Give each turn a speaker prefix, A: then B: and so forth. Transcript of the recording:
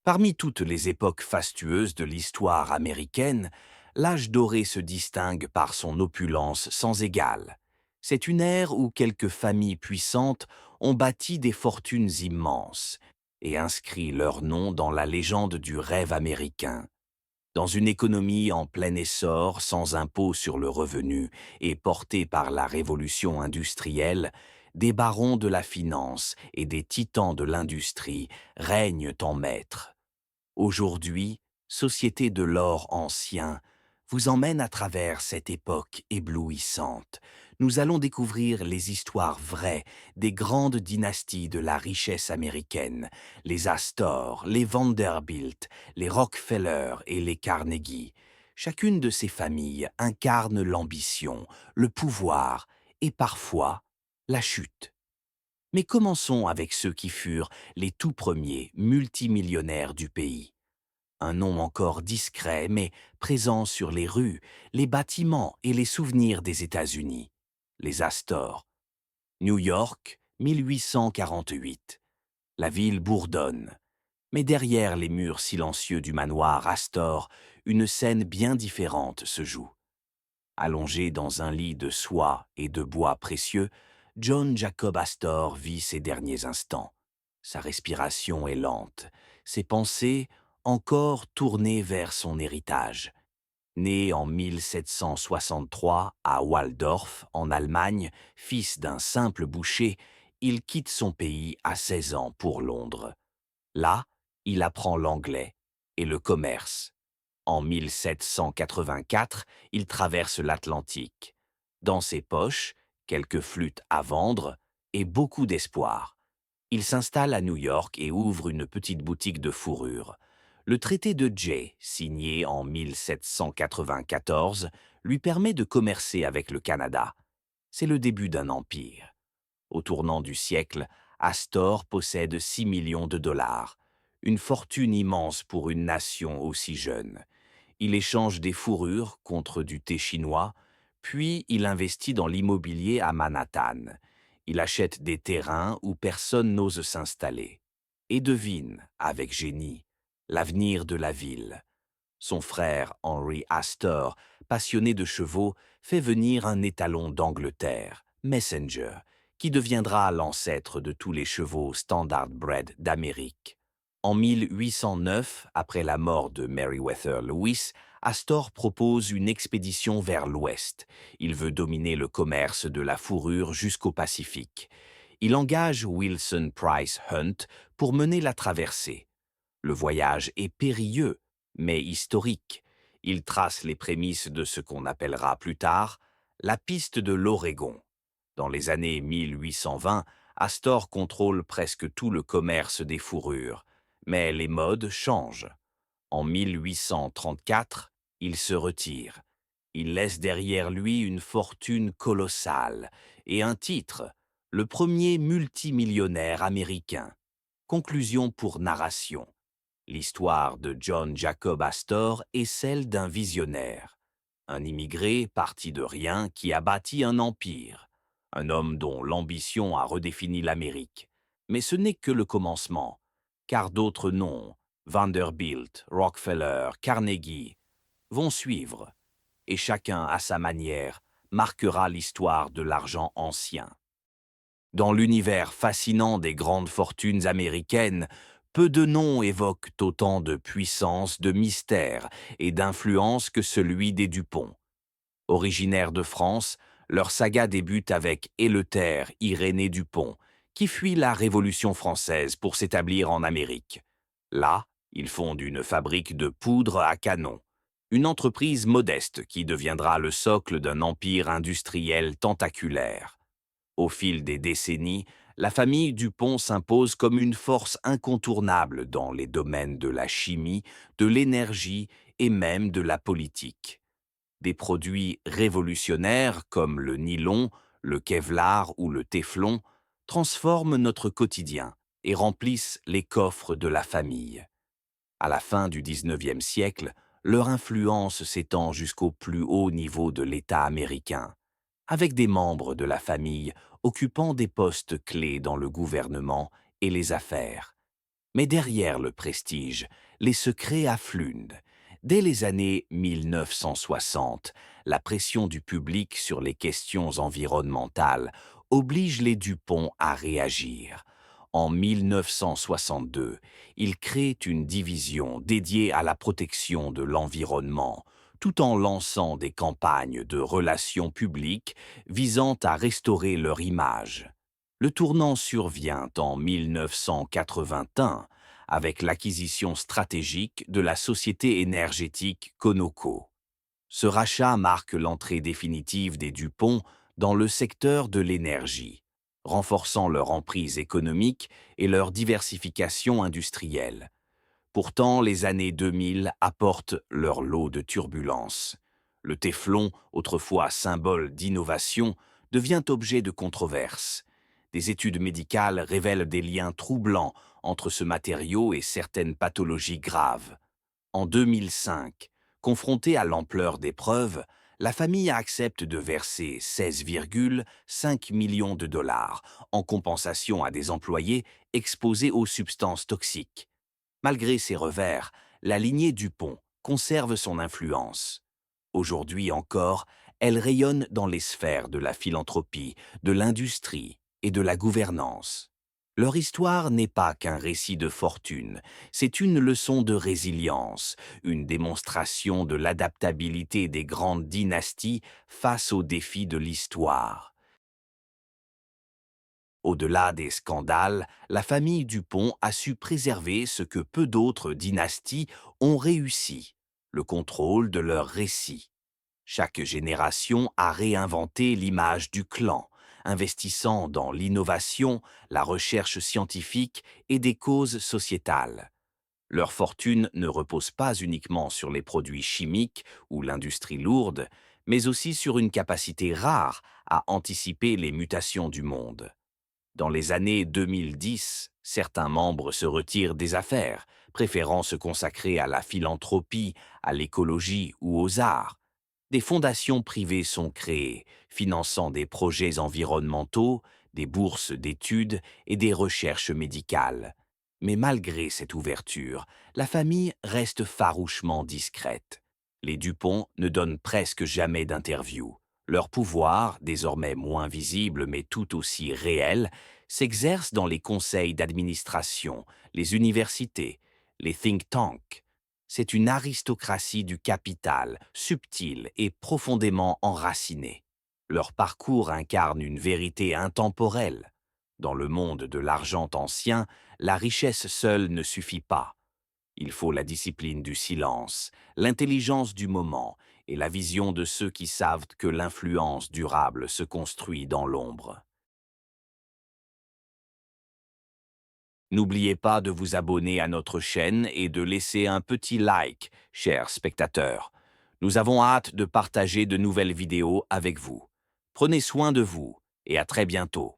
A: Parmi toutes les époques fastueuses de l'histoire américaine, l'âge doré se distingue par son opulence sans égale. C'est une ère où quelques familles puissantes ont bâti des fortunes immenses et inscrit leur nom dans la légende du rêve américain. Dans une économie en plein essor, sans impôt sur le revenu et portée par la révolution industrielle, des barons de la finance et des titans de l'industrie règnent en maître. Aujourd'hui, Société de l'or ancien vous emmène à travers cette époque éblouissante. Nous allons découvrir les histoires vraies des grandes dynasties de la richesse américaine, les Astor, les Vanderbilt, les Rockefeller et les Carnegie. Chacune de ces familles incarne l'ambition, le pouvoir et parfois la chute. Mais commençons avec ceux qui furent les tout premiers multimillionnaires du pays. Un nom encore discret mais présent sur les rues, les bâtiments et les souvenirs des États-Unis. Les Astor. New York, 1848. La ville bourdonne. Mais derrière les murs silencieux du manoir Astor, une scène bien différente se joue. Allongé dans un lit de soie et de bois précieux, John Jacob Astor vit ses derniers instants. Sa respiration est lente, ses pensées encore tournées vers son héritage. Né en 1763 à Waldorf, en Allemagne, fils d'un simple boucher, il quitte son pays à 16 ans pour Londres. Là, il apprend l'anglais et le commerce. En 1784, il traverse l'Atlantique. Dans ses poches, quelques flûtes à vendre et beaucoup d'espoir. Il s'installe à New York et ouvre une petite boutique de fourrure. Le traité de Jay, signé en 1794, lui permet de commercer avec le Canada. C'est le début d'un empire. Au tournant du siècle, Astor possède 6 millions de dollars, une fortune immense pour une nation aussi jeune. Il échange des fourrures contre du thé chinois, puis il investit dans l'immobilier à Manhattan. Il achète des terrains où personne n'ose s'installer. Et devine, avec génie, l'avenir de la ville. Son frère Henry Astor, passionné de chevaux, fait venir un étalon d'Angleterre, Messenger, qui deviendra l'ancêtre de tous les chevaux standardbred d'Amérique. En 1809, après la mort de Meriwether Lewis, Astor propose une expédition vers l'ouest. Il veut dominer le commerce de la fourrure jusqu'au Pacifique. Il engage Wilson Price Hunt pour mener la traversée. Le voyage est périlleux, mais historique. Il trace les prémices de ce qu'on appellera plus tard la piste de l'Oregon. Dans les années 1820, Astor contrôle presque tout le commerce des fourrures, mais les modes changent. En 1834, il se retire. Il laisse derrière lui une fortune colossale et un titre, le premier multimillionnaire américain. Conclusion pour narration. L'histoire de John Jacob Astor est celle d'un visionnaire, un immigré parti de rien qui a bâti un empire, un homme dont l'ambition a redéfini l'Amérique. Mais ce n'est que le commencement, car d'autres noms, Vanderbilt, Rockefeller, Carnegie, vont suivre, et chacun à sa manière marquera l'histoire de l'argent ancien. Dans l'univers fascinant des grandes fortunes américaines, peu de noms évoquent autant de puissance, de mystère et d'influence que celui des Dupont. Originaires de France, leur saga débute avec Éleuther Irénée Dupont, qui fuit la Révolution française pour s'établir en Amérique. Là, ils fondent une fabrique de poudre à canon, une entreprise modeste qui deviendra le socle d'un empire industriel tentaculaire. Au fil des décennies, la famille Dupont s'impose comme une force incontournable dans les domaines de la chimie, de l'énergie et même de la politique. Des produits révolutionnaires comme le nylon, le kevlar ou le téflon transforment notre quotidien et remplissent les coffres de la famille. À la fin du XIXe siècle, leur influence s'étend jusqu'au plus haut niveau de l'État américain, avec des membres de la famille occupant des postes clés dans le gouvernement et les affaires. Mais derrière le prestige, les secrets affluent. Dès les années 1960, la pression du public sur les questions environnementales oblige les Dupont à réagir. En 1962, ils créent une division dédiée à la protection de l'environnement, tout en lançant des campagnes de relations publiques visant à restaurer leur image. Le tournant survient en 1981 avec l'acquisition stratégique de la société énergétique Conoco. Ce rachat marque l'entrée définitive des Dupont dans le secteur de l'énergie, renforçant leur emprise économique et leur diversification industrielle. Pourtant, les années 2000 apportent leur lot de turbulences. Le téflon, autrefois symbole d'innovation, devient objet de controverses. Des études médicales révèlent des liens troublants entre ce matériau et certaines pathologies graves. En 2005, confrontée à l'ampleur des preuves, la famille accepte de verser 16,5 millions de dollars en compensation à des employés exposés aux substances toxiques. Malgré ses revers, la lignée Dupont conserve son influence. Aujourd'hui encore, elle rayonne dans les sphères de la philanthropie, de l'industrie et de la gouvernance. Leur histoire n'est pas qu'un récit de fortune, c'est une leçon de résilience, une démonstration de l'adaptabilité des grandes dynasties face aux défis de l'histoire. Au-delà des scandales, la famille Dupont a su préserver ce que peu d'autres dynasties ont réussi, le contrôle de leurs récits. Chaque génération a réinventé l'image du clan, investissant dans l'innovation, la recherche scientifique et des causes sociétales. Leur fortune ne repose pas uniquement sur les produits chimiques ou l'industrie lourde, mais aussi sur une capacité rare à anticiper les mutations du monde. Dans les années 2010, certains membres se retirent des affaires, préférant se consacrer à la philanthropie, à l'écologie ou aux arts. Des fondations privées sont créées, finançant des projets environnementaux, des bourses d'études et des recherches médicales. Mais malgré cette ouverture, la famille reste farouchement discrète. Les Dupont ne donnent presque jamais d'interviews. Leur pouvoir, désormais moins visible mais tout aussi réel, s'exerce dans les conseils d'administration, les universités, les think tanks. C'est une aristocratie du capital, subtile et profondément enracinée. Leur parcours incarne une vérité intemporelle. Dans le monde de l'argent ancien, la richesse seule ne suffit pas. Il faut la discipline du silence, l'intelligence du moment et la vision de ceux qui savent que l'influence durable se construit dans l'ombre. N'oubliez pas de vous abonner à notre chaîne et de laisser un petit like, chers spectateurs. Nous avons hâte de partager de nouvelles vidéos avec vous. Prenez soin de vous et à très bientôt.